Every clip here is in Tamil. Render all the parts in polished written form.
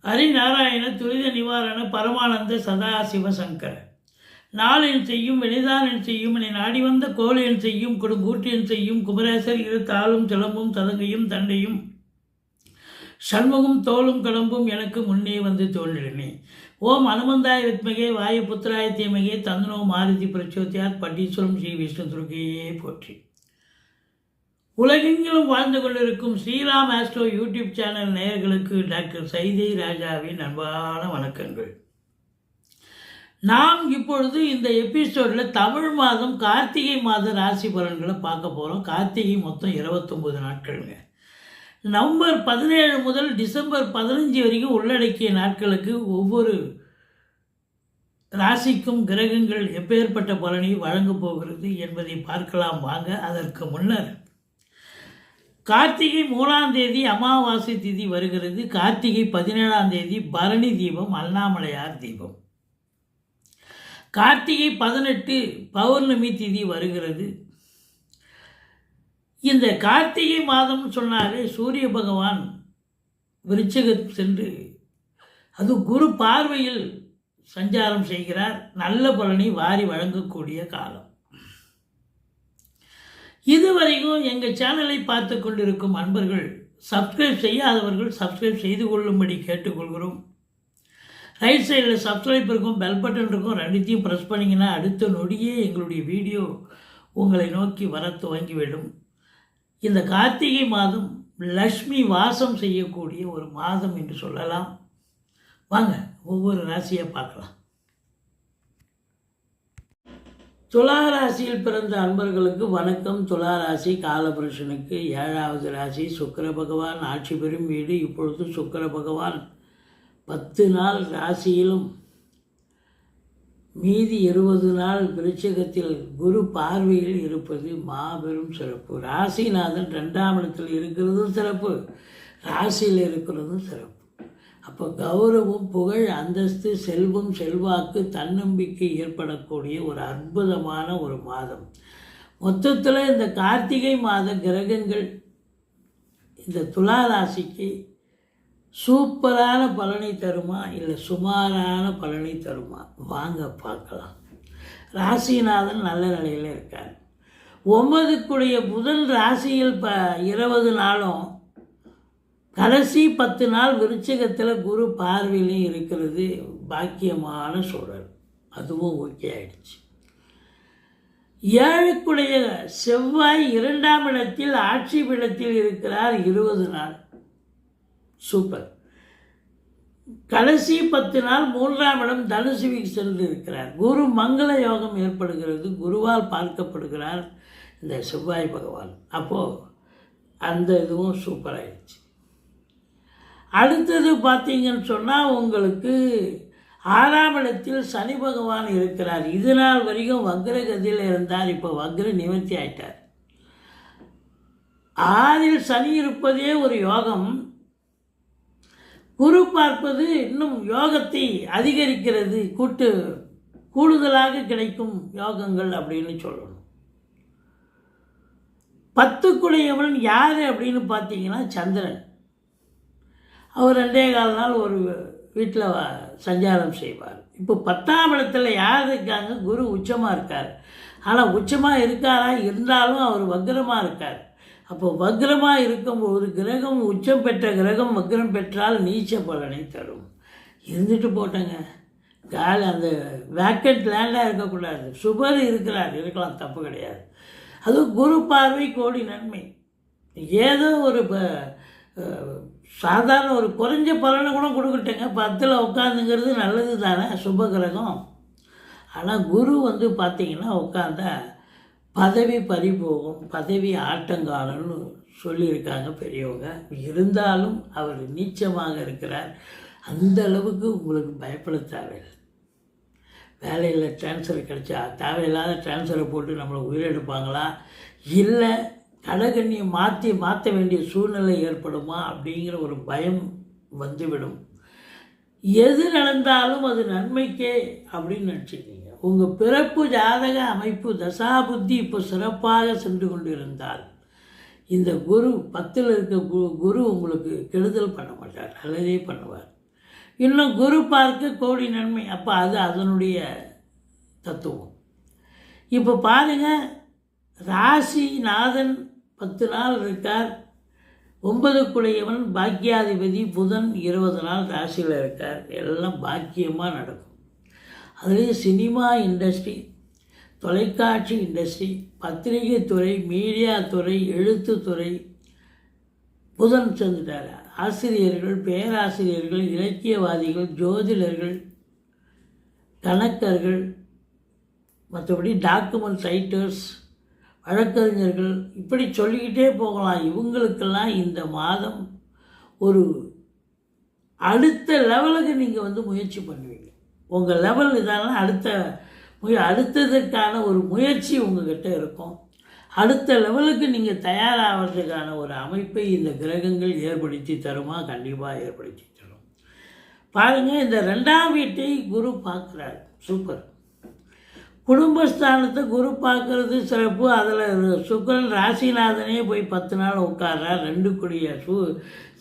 ஹரிநாராயண துரித நிவாரண பரமானந்த சதா சிவசங்கர நாளென் செய்யும் வெளிதானென் செய்யும் என்னை நாடி வந்த கோளென் செய்யும் கொடுங்கூற்றியன் செய்யும் குமரேசர் இரு தாளும் சிலம்பும் ததங்கையும் தண்டையும் சண்முகம் தோளும் கடம்பும் எனக்கு முன்னே வந்து தோன்றினே. ஓம் அனுமந்தாய வித்மகே வாயு புத்திராய தீமகே தந்தனோ மாருதி பிரச்சோத்தியார் பட்டீஸ்வரம் ஸ்ரீ விஷ்ணு துர்க்கையே போற்றி. உலகெங்கிலும் வாழ்ந்து கொண்டிருக்கும் ஸ்ரீராம் ஆஸ்ட்ரோ யூடியூப் சேனல் நேயர்களுக்கு டாக்டர் சைதை ராஜாவின் அன்பான வணக்கங்கள். நாம் இப்பொழுது இந்த எபிசோடில் தமிழ் மாதம் கார்த்திகை மாத ராசி பலன்களை பார்க்க போகிறோம். கார்த்திகை மொத்தம் 29 நாட்களுங்க. நவம்பர் 17 முதல் டிசம்பர் 15 வரைக்கும் உள்ளடக்கிய நாட்களுக்கு ஒவ்வொரு ராசிக்கும் கிரகங்கள் எப்பேற்பட்ட பலனை வழங்கப் போகிறது என்பதை பார்க்கலாம் வாங்க. அதற்கு முன்னர் கார்த்திகை 3ஆம் தேதி அமாவாசை திதி வருகிறது. கார்த்திகை 17ஆம் தேதி பரணி தீபம், அண்ணாமலையார் தீபம். கார்த்திகை 18 பௌர்ணமி திதி வருகிறது. இந்த கார்த்திகை மாதம் சொன்னாலே சூரிய பகவான் விருச்சிகம் சென்று அது குரு பார்வையில் சஞ்சாரம் செய்கிறார். நல்ல பலனை வாரி வழங்கக்கூடிய காலம். இதுவரைக்கும் எங்கள் சேனலை பார்த்து கொண்டிருக்கும் அன்பர்கள் சப்ஸ்கிரைப் செய்யாதவர்கள் சப்ஸ்கிரைப் செய்து கொள்ளும்படி கேட்டுக்கொள்கிறோம். ரைட் சைடில் சப்ஸ்கிரைப் இருக்கும், பெல் பட்டன் இருக்கும், ரெண்டுத்தையும் ப்ரெஸ் பண்ணிங்கன்னா அடுத்த நொடியே எங்களுடைய வீடியோ உங்களை நோக்கி வர துவங்கிவிடும். இந்த கார்த்திகை மாதம் லக்ஷ்மி வாசம் செய்யக்கூடிய ஒரு மாதம் என்று சொல்லலாம். வாங்க ஒவ்வொரு ராசியை பார்க்கலாம். துலா ராசியில் பிறந்த அன்பர்களுக்கு வணக்கம். துலா ராசி காலபுருஷனுக்கு 7வது ராசி. சுக்கிர பகவான் ஆட்சி பெறும் வீடு. இப்பொழுது சுக்கிர பகவான் 10 நாள் ராசியிலும் மீதி 20 நாள் விருச்சிகத்தில் குரு பார்வையில் இருப்பது மாபெரும் சிறப்பு. ராசிநாதன் 2ஆம் இடத்தில் இருக்கிறதும் சிறப்பு, ராசியில் இருக்கிறதும் சிறப்பு. அப்போ கௌரவம், புகழ், அந்தஸ்து, செல்வம், செல்வாக்கு, தன்னம்பிக்கை ஏற்படக்கூடிய ஒரு அற்புதமான ஒரு மாதம். மொத்தத்தில் இந்த கார்த்திகை மாத கிரகங்கள் இந்த துலா ராசிக்கு சூப்பரான பலனை தருமா இல்லை சுமாரான பலனை தருமா வாங்க பார்க்கலாம். ராசிநாதன் நல்ல நிலையில் இருக்கார். 9க்குடைய புதன் ராசியில் 20 நாளும் கடைசி 10 நாள் விருச்சிகத்தில் குரு பார்வையிலையும் இருக்கிறது. பாக்கியமான சூழல், அதுவும் ஓகே ஆயிடுச்சு. 7க்குடைய செவ்வாய் 2ஆம் இடத்தில் ஆட்சி பீடத்தில் இருக்கிறார் 20 நாள். சூப்பர். கடைசி 10 நாள் 3ஆம் இடம் தனுசுவிக்கு சென்று இருக்கிறார். குரு மங்கள யோகம் ஏற்படுகிறது. குருவால் பார்க்கப்படுகிறார் இந்த செவ்வாய் பகவான். அப்போது அந்த இதுவும் சூப்பராகிடுச்சு. அடுத்தது பார்த்தீங்கன்னு சொன்னால் உங்களுக்கு 6ஆம் இடத்தில் சனி பகவான் இருக்கிறார். இது நாள் வரைக்கும் வக்ரகதியில் இருந்தார். இப்போ வக்ர நிவர்த்தி ஆயிட்டார். 6இல் சனி இருப்பதே ஒரு யோகம். குரு பார்ப்பது இன்னும் யோகத்தை அதிகரிக்கிறது, கூடுதலாக கிடைக்கும் யோகங்கள் அப்படின்னு சொல்லணும். 10க்குடையவன் யார் அப்படின்னு பார்த்தீங்கன்னா சந்திரன். அவர் 2.25 நாள் ஒரு வீட்டில் சஞ்சாரம் செய்வார். இப்போ 10ஆம் இடத்துல யார் இருக்காங்க? குரு உச்சமாக இருக்கார். ஆனால் உச்சமாக இருக்காரா? இருந்தாலும் அவர் வக்ரமாக இருக்கார். அப்போ வக்ரமாக இருக்கும்போது கிரகம் உச்சம் பெற்ற கிரகம் வக்ரம் பெற்றால் நீச்ச பலனை தரும். இருந்துட்டு போட்டேங்க, கால் அந்த வேக்கண்ட் லேண்டாக இருக்கக்கூடாது. சுபர் இருக்கலாம், தப்பு கிடையாது. அதுவும் குரு பார்வை கோடி நன்மை. ஏதோ ஒரு சாதாரண ஒரு குறைஞ்ச பலனை கூட கொடுக்கட்டேங்க. 10ல் உட்காந்துங்கிறது நல்லது தானே, சுப கிரகம். ஆனால் குரு பார்த்திங்கன்னா உட்காந்தா பதவி பறிபோகும், பதவி ஆட்டங்காலன்னு சொல்லியிருக்காங்க பெரியவங்க. இருந்தாலும் அவர் நீச்சமாக இருக்கிறார். அந்த அளவுக்கு உங்களுக்கு பயப்பட தேவையில்லை. வேலையில் டிரான்ஸ்ஃபர் கிடைச்சா தேவையில்லாத டிரான்ஸ்ஃபரை போட்டு நம்மளை உயிரெடுப்பாங்களா, இல்லை கடகண்ணியை மாற்ற வேண்டிய சூழ்நிலை ஏற்படுமா அப்படிங்கிற ஒரு பயம் வந்துவிடும். எது நடந்தாலும் அது நன்மைக்கே அப்படின்னு நினச்சிக்கிங்க. உங்கள் பிறப்பு ஜாதக அமைப்பு தசாபுத்தி இப்போ சிறப்பாக சென்று கொண்டு இருந்தால் இந்த குரு 10ல் இருக்க குரு உங்களுக்கு கெடுதல் பண்ண மாட்டார், நல்லதே பண்ணுவார். இன்னும் குரு பார்க்க கோடி நன்மை. அப்போ அது அதனுடைய தத்துவம். இப்போ பாருங்கள், ராசிநாதன் 10 நாள் இருக்கார். 9க்குடையவன் பாக்கியாதிபதி புதன் 20 நாள் ராசியில் இருக்கார். எல்லாம் பாக்கியமாக நடக்கும். அதுலேயும் சினிமா இண்டஸ்ட்ரி, தொலைக்காட்சி இண்டஸ்ட்ரி, பத்திரிகை துறை, மீடியா துறை, எழுத்துத்துறை புதன் சேர்ந்துட்டார். ஆசிரியர்கள், பேராசிரியர்கள், இலக்கியவாதிகள், ஜோதிடர்கள், கணக்கர்கள், மற்றபடி டாக்குமெண்ட் ரைட்டர்ஸ், வழக்கறிஞர்கள், இப்படி சொல்லிக்கிட்டே போகலாம். இவங்களுக்கெல்லாம் இந்த மாதம் ஒரு அடுத்த லெவலுக்கு நீங்கள் முயற்சி பண்ணுவீங்க. உங்கள் லெவல் இதெல்லாம் அடுத்ததற்கான ஒரு முயற்சி உங்கள்கிட்ட இருக்கும். அடுத்த லெவலுக்கு நீங்கள் தயாராகிறதுக்கான ஒரு அமைப்பை இந்த கிரகங்கள் ஏற்படுத்தி தருமா? கண்டிப்பாக ஏற்படுத்தி தரும். பாருங்கள், இந்த 2ஆம் வீட்டை குரு பார்க்குறாரு. சூப்பர். குடும்பஸ்தானத்தை குரு பார்க்கறது சிறப்பு. அதில் சுக்கிரன் ராசிநாதனே போய் 10 நாள் உட்கார்றார்.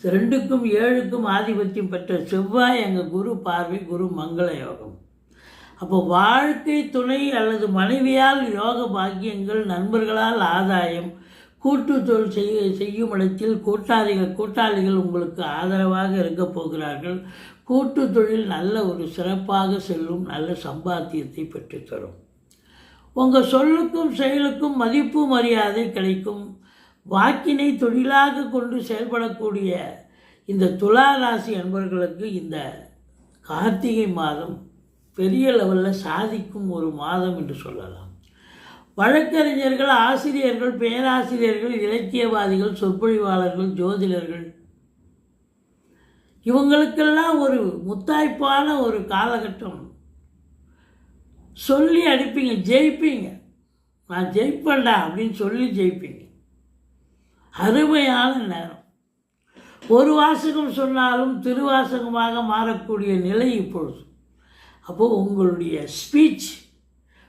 2க்கும் 7க்கும் ஆதிபத்தியம் பெற்ற செவ்வாய் அங்கே குரு பார்வை, குரு மங்கள யோகம். அப்போ வாழ்க்கை துணை அல்லது மனைவியால் யோக பாக்கியங்கள், நண்பர்களால் ஆதாயம், கூட்டு தொழில் செய்யும் இடத்தில் கூட்டாளிகள் உங்களுக்கு ஆதரவாக இருக்க போகிறார்கள். கூட்டு தொழில் நல்ல ஒரு சிறப்பாக செல்லும், நல்ல சம்பாத்தியத்தை பெற்றுத்தரும். உங்கள் சொல்லுக்கும் செயலுக்கும் மதிப்பு மரியாதை கிடைக்கும். வாக்கினை தொழிலாக கொண்டு செயல்படக்கூடிய இந்த துலா ராசி அன்பர்களுக்கு இந்த கார்த்திகை மாதம் பெரிய லெவலில் சாதிக்கும் ஒரு மாதம் என்று சொல்லலாம். வழக்கறிஞர்கள், ஆசிரியர்கள், பேராசிரியர்கள், இலக்கியவாதிகள், சொற்பொழிவாளர்கள், ஜோதிடர்கள், இவங்களுக்கெல்லாம் ஒரு முத்தாய்ப்பான ஒரு காலகட்டம். சொல்லி அடிப்பீங்க, ஜெயிப்பீங்க. நான் ஜெயிப்பேன்டா அப்படின்னு சொல்லி ஜெயிப்பீங்க. அருமையான நேரம். ஒரு வாசகம் சொன்னாலும் திருவாசகமாக மாறக்கூடிய நிலை இப்பொழுது. அப்போது உங்களுடைய ஸ்பீச்,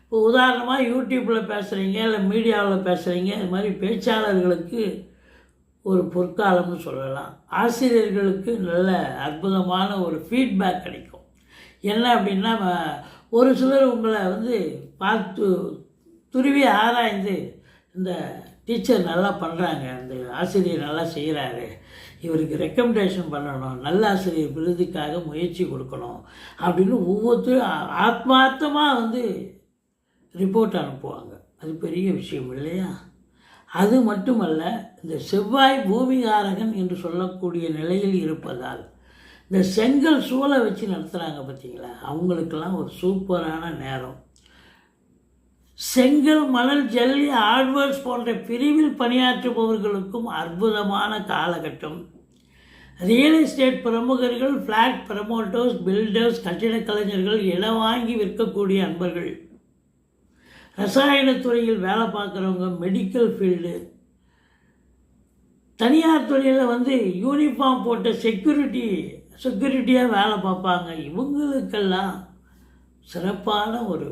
இப்போ உதாரணமாக யூடியூப்பில் பேசுகிறீங்க, இல்லை மீடியாவில் பேசுகிறீங்க, இது மாதிரி பேச்சாளர்களுக்கு ஒரு பொற்காலம்னு சொல்லலாம். ஆசிரியர்களுக்கு நல்ல அற்புதமான ஒரு ஃபீட்பேக் கிடைக்கும். என்ன அப்படின்னா, ஒரு சிலர் உங்களை பார்த்து துருவி ஆராய்ந்து, இந்த டீச்சர் நல்லா பண்ணுறாங்க, அந்த ஆசிரியர் நல்லா செய்கிறாரு, இவருக்கு ரெக்கமெண்டேஷன் பண்ணணும், நல்ல ஆசிரியர் விருதுக்காக முயற்சி கொடுக்கணும் அப்படின்னு ஒவ்வொருத்தரும் ஆத்மார்த்தமாக ரிப்போர்ட் அனுப்புவாங்க. அது பெரிய விஷயம் இல்லையா? அது மட்டுமல்ல, இந்த செவ்வாய் பூமிகாரகன் என்று சொல்லக்கூடிய நிலையில் இருப்பதால் இந்த செங்கல் சூளை வச்சு நடத்துகிறாங்க பார்த்தீங்களா, அவங்களுக்கெல்லாம் ஒரு சூப்பரான நேரம். செங்கல், மணல், ஜல்லி, ஆட்வர்ஸ் போன்ற பிரிவில் பணியாற்றுபவர்களுக்கும் அற்புதமான காலகட்டம். ரியல் எஸ்டேட் பிரமுகர்கள், ஃப்ளாட் ப்ரமோட்டர்ஸ், பில்டர்ஸ், கட்டிடக் கலைஞர்கள், இடம் வாங்கி விற்கக்கூடிய அன்பர்கள், ரசாயனத்துறையில் வேலை பார்க்குறவங்க, மெடிக்கல் ஃபீல்டு, தனியார் துறையில் யூனிஃபார்ம் போட்ட செக்யூரிட்டியாக வேலை பார்ப்பாங்க. இவங்களுக்கெல்லாம் சிறப்பான ஒரு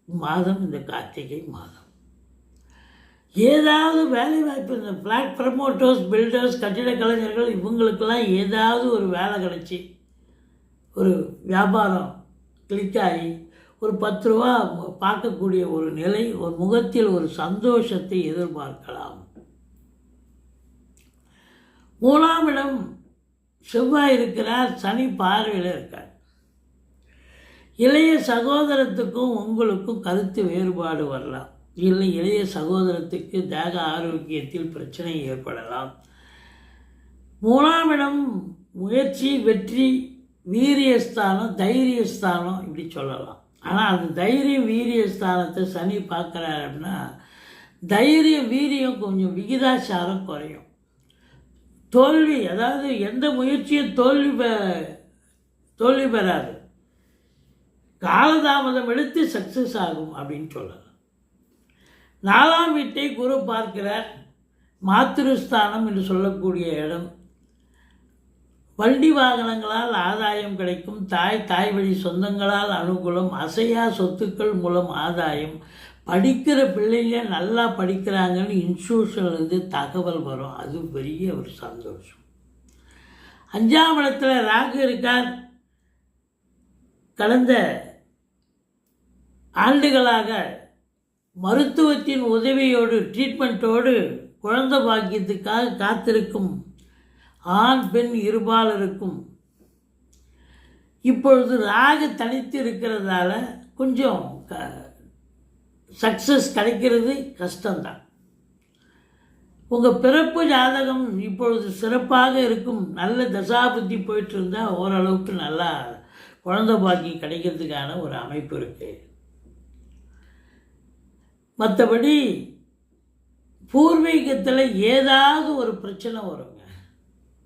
மாதம் இந்த கார்த்திகை மாதம். ஏதாவது வேலை வாய்ப்பு, இந்த ஃப்ளாட் ப்ரமோட்டர்ஸ், பில்டர்ஸ், கட்டிடக் கலைஞர்கள், இவங்களுக்கெல்லாம் ஏதாவது ஒரு வேலை கிடச்சி ஒரு வியாபாரம் கிளிக் ஆகி ஒரு 10 ரூபா பார்க்கக்கூடிய ஒரு நிலை, ஒரு முகத்தில் ஒரு சந்தோஷத்தை எதிர்பார்க்கலாம். 3ஆம் இடம் செவ்வாய் இருக்கிறார், சனி பார்வையில் இருக்கார். இளைய சகோதரத்துக்கும் உங்களுக்கும் கருத்து வேறுபாடு வரலாம். இல்லை, இளைய சகோதரத்துக்கு தேக ஆரோக்கியத்தில் பிரச்சனை ஏற்படலாம். 3ஆம் இடம் முயற்சி, வெற்றி, வீரியஸ்தானம், தைரியஸ்தானம் இப்படி சொல்லலாம். ஆனால் அந்த தைரியம் வீரியஸ்தானத்தை சனி பார்க்குறாரு அப்படின்னா தைரியம் வீரியம் கொஞ்சம் விகிதாச்சாரம் குறையும். தோல்வி, அதாவது எந்த முயற்சியும் தோல்வி பெறாது, காலதாமதம் எடுத்து சக்ஸஸ் ஆகும் அப்படின்னு சொல்லலாம். 4ஆம் வீட்டை குரு பார்க்கிறார். மாத்திருஸ்தானம் என்று சொல்லக்கூடிய இடம். வண்டி வாகனங்களால் ஆதாயம் கிடைக்கும். தாய் வழி சொந்தங்களால் அனுகூலம். அசையா சொத்துக்கள் மூலம் ஆதாயம். படிக்கிற பிள்ளைங்க நல்லா படிக்கிறாங்கன்னு இன்ஸ்டியூஷன்லேருந்து தகவல் வரும். அது பெரிய ஒரு சந்தோஷம். 5ஆம் இடத்துல ராகு இருக்கார். கடந்த ஆண்டுகளாக மருத்துவத்தின் உதவியோடு ட்ரீட்மெண்ட்டோடு குழந்தை பாக்கியத்துக்காக காத்திருக்கும் ஆண் பெண் இருபாலருக்கும் இப்பொழுது ராகு தனித்து இருக்கிறதால கொஞ்சம் சக்ஸஸ் கிடைக்கிறது கஷ்டம்தான். உங்கள் பிறப்பு ஜாதகம் இப்பொழுது சிறப்பாக இருக்கும், நல்ல தசாபுத்தி போயிட்டு இருந்தால் ஓரளவுக்கு நல்லா குழந்தை பாக்கியம் கிடைக்கிறதுக்கான ஒரு அமைப்பு இருக்குது. மற்றபடி பூர்வீகத்தில் ஏதாவது ஒரு பிரச்சனை வருங்க,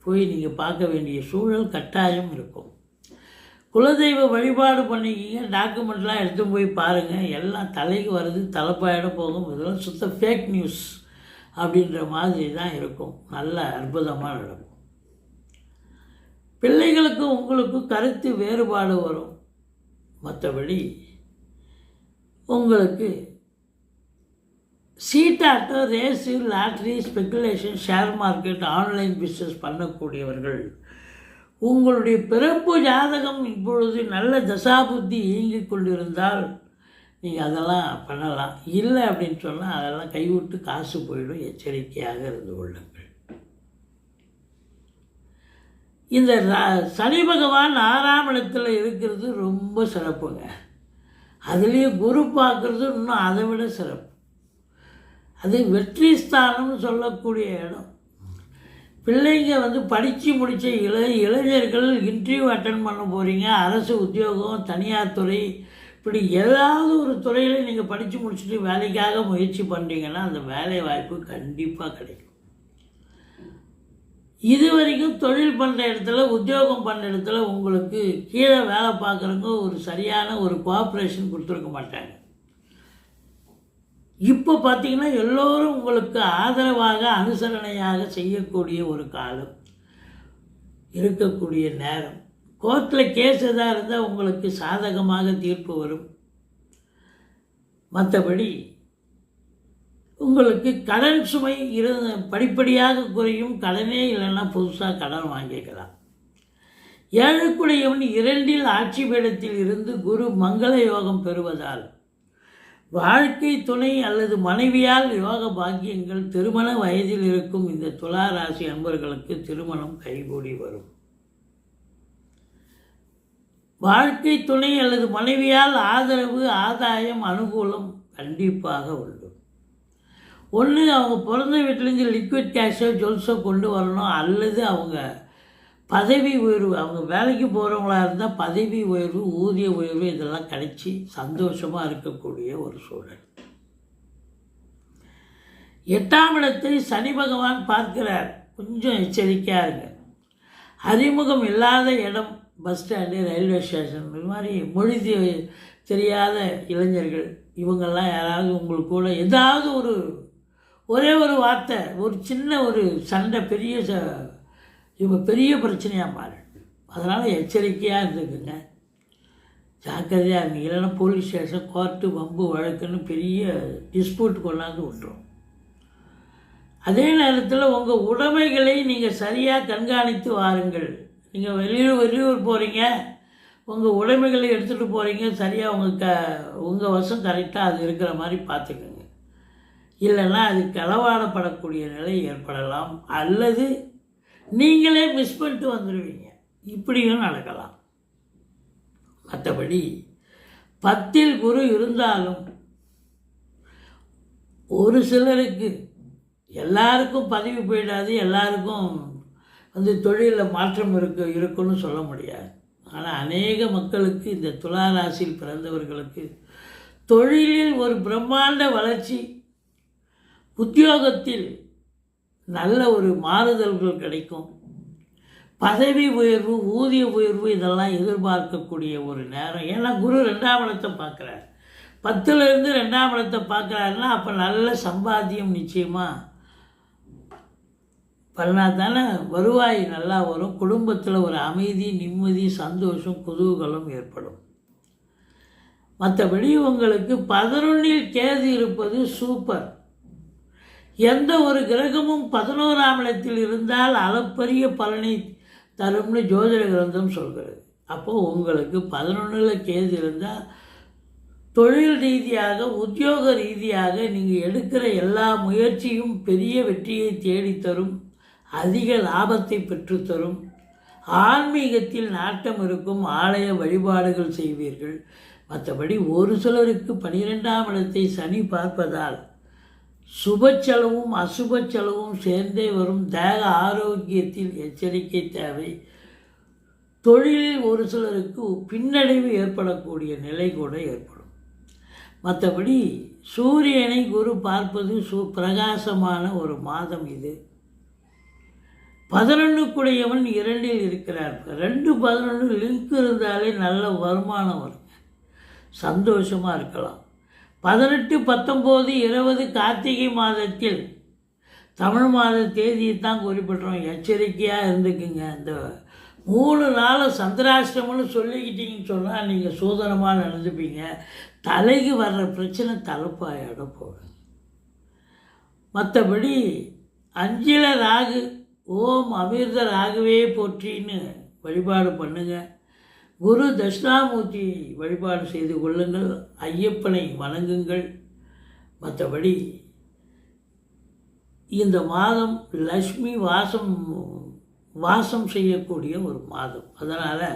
போய் நீங்கள் பார்க்க வேண்டிய சூழல் கட்டாயம் இருக்கும். குலதெய்வ வழிபாடு பண்ணிக்கிங்க, டாக்குமெண்ட்லாம் எடுத்து போய் பாருங்கள், எல்லாம் தலைக்கு வருது, தலைப்பாயிட போகும். இதெல்லாம் சுத்த ஃபேக் நியூஸ் அப்படின்ற மாதிரி தான் இருக்கும். நல்ல அற்புதமாக நடக்கும். பிள்ளைகளுக்கும் உங்களுக்கும் கருத்து வேறுபாடு வரும். மற்றபடி உங்களுக்கு சீட்டாட்டம், race, lottery, speculation, share market, online business பண்ணக்கூடியவர்கள் உங்களுடைய பிறப்பு ஜாதகம் இப்பொழுது நல்ல தசாபுத்தி இயங்கிக் கொண்டிருந்தால் நீங்கள் அதெல்லாம் பண்ணலாம். இல்லை அப்படின்னு சொன்னால் அதெல்லாம் கைவிட்டு காசு போயிடும். எச்சரிக்கையாக இருந்து கொள்ளுங்கள். இந்த சனி பகவான் 6ஆம் இடத்துல இருக்கிறது ரொம்ப சிறப்புங்க. அதுலேயும் குரு பார்க்குறது இன்னும் அதை விட சிறப்பு. அது வெற்றி ஸ்தானம்னு சொல்லக்கூடிய இடம். பிள்ளைங்க படித்து முடித்த இளைஞர்கள் இன்டர்வியூ அட்டன் பண்ண போகிறீங்க. அரசு உத்தியோகம், தனியார் துறை, இப்படி ஏதாவது ஒரு துறையில் நீங்கள் படித்து முடிச்சுட்டு வேலைக்காக முயற்சி பண்ணுறீங்கன்னா அந்த வேலை வாய்ப்பு கண்டிப்பாக கிடைக்கும். இது வரைக்கும் தொழில் பண்ணுற இடத்துல, உத்தியோகம் பண்ணுற இடத்துல உங்களுக்கு கீழே வேலை பார்க்குறவங்க ஒரு சரியான ஒரு கோஆப்ரேஷன் கொடுத்துருக்க மாட்டாங்க. இப்போ பார்த்தீங்கன்னா எல்லோரும் உங்களுக்கு ஆதரவாக அனுசரணையாக செய்யக்கூடிய ஒரு காலம் இருக்கக்கூடிய நேரம். கோர்ட்டில் கேஸ் எதாக இருந்தால் உங்களுக்கு சாதகமாக தீர்ப்பு வரும். மற்றபடி உங்களுக்கு கடன் சுமை படிப்படியாக குறையும். கடனே இல்லைன்னா புதுசாக கடன் வாங்கிக்கலாம். 7க்குடையவன் 2இல் ஆட்சி பீடத்தில் இருந்து குரு மங்கள யோகம் பெறுவதால் வாழ்க்கை துணை அல்லது மனைவியால் யோக பாக்கியங்கள். திருமண வயதில் இருக்கும் இந்த துலா ராசி அன்பர்களுக்கு திருமணம் கைகூடி வரும். வாழ்க்கை துணை அல்லது மனைவியால் ஆதரவு, ஆதாயம், அனுகூலம் கண்டிப்பாக உண்டு. ஒன்று அவங்க பிறந்த வீட்டிலேருந்து லிக்விட் கேஷோ ஜுவல்ஸோ கொண்டு வரணும், அல்லது அவங்க பதவி உயர்வு, அவங்க வேலைக்கு போகிறவங்களா இருந்தால் பதவி உயர்வு, ஊதிய உயர்வு இதெல்லாம் கிடைச்சி சந்தோஷமாக இருக்கக்கூடிய ஒரு சூழல். 8ஆம் இடத்தை சனி பகவான் பார்க்கிறார். கொஞ்சம் எச்சரிக்கையாக இருங்க. அறிமுகம் இல்லாத இடம், பஸ் ஸ்டாண்டு, ரயில்வே ஸ்டேஷன், இது மாதிரி மொழி தெரியாத இளைஞர்கள் இவங்கெல்லாம் யாராவது உங்களுக்கு கூட ஏதாவது ஒரே ஒரு வார்த்தை, ஒரு சின்ன ஒரு சண்டை இவங்க பெரிய பிரச்சனையாக மாறும். அதனால் எச்சரிக்கையாக இருந்துக்குங்க, ஜாக்கிரதையாக இருங்க. இல்லைன்னா போலீஸ் ஸ்டேஷன், கோர்ட்டு, வம்பு வழக்குன்னு பெரிய டிஸ்பியூட் கொண்டாந்து விட்டுரும். அதே நேரத்தில் உங்கள் உடைமைகளை நீங்கள் சரியாக கண்காணித்து வாருங்கள். நீங்கள் வெளியூர் போகிறீங்க, உங்கள் உடைமைகளை எடுத்துகிட்டு போகிறீங்க, சரியாக உங்கள் வசம் கரெக்டாக அது இருக்கிற மாதிரி பார்த்துக்கோங்க. இல்லைன்னா அது களவாடப்படக்கூடிய நிலை ஏற்படலாம், அல்லது நீங்களே மிஸ் பண்ணிட்டு வந்துடுவீங்க. இப்படியும் நடக்கலாம். மற்றபடி 10இல் குரு இருந்தாலும் ஒரு சிலருக்கு, எல்லாருக்கும் பதவி போயிடாது, எல்லாருக்கும் தொழிலில் மாற்றம் இருக்குன்னு சொல்ல முடியாது. ஆனால் அநேக மக்களுக்கு, இந்த துலா ராசியில் பிறந்தவர்களுக்கு தொழிலில் ஒரு பிரம்மாண்ட வளர்ச்சி, உத்தியோகத்தில் நல்ல ஒரு மாறுதல்கள் கிடைக்கும். பதவி உயர்வு, ஊதிய உயர்வு இதெல்லாம் எதிர்பார்க்கக்கூடிய ஒரு நேரம். ஏன்னா குரு 2ஆம் இடத்தை பார்க்குறார். 10லேருந்து 2ஆம் இடத்தை பார்க்குறாருன்னா அப்போ நல்ல சம்பாத்தியம் நிச்சயமாக பண்ணால் தானே வருவாய் நல்லா வரும். குடும்பத்தில் ஒரு அமைதி, நிம்மதி, சந்தோஷம், குதூகலம் ஏற்படும். மற்றபடி உங்களுக்கு 11இல் கேது இருப்பது சூப்பர். எந்த ஒரு கிரகமும் 11ஆம் இடத்தில் இருந்தால் அளப்பரிய பலனை தரும்னு ஜோதிட கிரந்தம் சொல்கிறது. அப்போது உங்களுக்கு 11ல் கேது இருந்தால் தொழில் ரீதியாக உத்தியோக ரீதியாக நீங்கள் எடுக்கிற எல்லா முயற்சியும் பெரிய வெற்றியை தேடித்தரும், அதிக லாபத்தை பெற்றுத்தரும். ஆன்மீகத்தில் நாட்டம் இருக்கும், ஆலய வழிபாடுகள் செய்வீர்கள். மற்றபடி ஒரு சிலருக்கு 12ஆம் இடத்தை சனி பார்ப்பதால் சுப செலவும் அசுப செலவும் சேர்ந்தே வரும். தேக ஆரோக்கியத்தில் எச்சரிக்கை தேவை. தொழிலில் ஒரு சிலருக்கு பின்னடைவு ஏற்படக்கூடிய நிலை கூட ஏற்படும். மற்றபடி சூரியனை குரு பார்ப்பது பிரகாசமான ஒரு மாதம் இது. 11க்குடையவன் 2ல் இருக்கிறார். 2-11 லிங்க் இருந்தாலே நல்ல வருமானம் வரும், சந்தோஷமாக இருக்கலாம். 18, 19, 20 கார்த்திகை மாதத்தில் தமிழ் மாத தேதியை தான் குறிப்பிட்றோம். எச்சரிக்கையாக இருந்துக்குங்க. இந்த 3 நாள் சந்திராஷ்டமம்னு சொல்லிக்கிட்டீங்கன்னு சொன்னால் நீங்கள் சூதனமாக நடந்துப்பீங்க. தலைக்கு வர்ற பிரச்சனை தலைப்பாயோட போகும். மற்றபடி 5ல் ராகு, ஓம் அமிர்த ராகுவே போற்றின்னு வழிபாடு பண்ணுங்க. குரு தட்சிணாமூர்த்தி வழிபாடு செய்து கொள்ளுங்கள். ஐயப்பனை வணங்குங்கள். மற்றபடி இந்த மாதம் லக்ஷ்மி வாசம் செய்யக்கூடிய ஒரு மாதம். அதனால்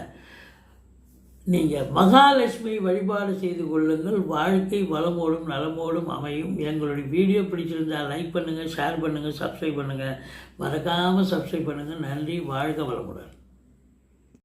நீங்கள் மகாலட்சுமி வழிபாடு செய்து கொள்ளுங்கள். வாழ்க்கை வளமோடும் நலமோடும் அமையும். எங்களுடைய வீடியோ பிடிச்சிருந்தால் லைக் பண்ணுங்கள், ஷேர் பண்ணுங்கள், சப்ஸ்கிரைப் பண்ணுங்கள். மறக்காமல் சப்ஸ்கிரைப் பண்ணுங்கள். நன்றி. வாழ்க வளமுடன்.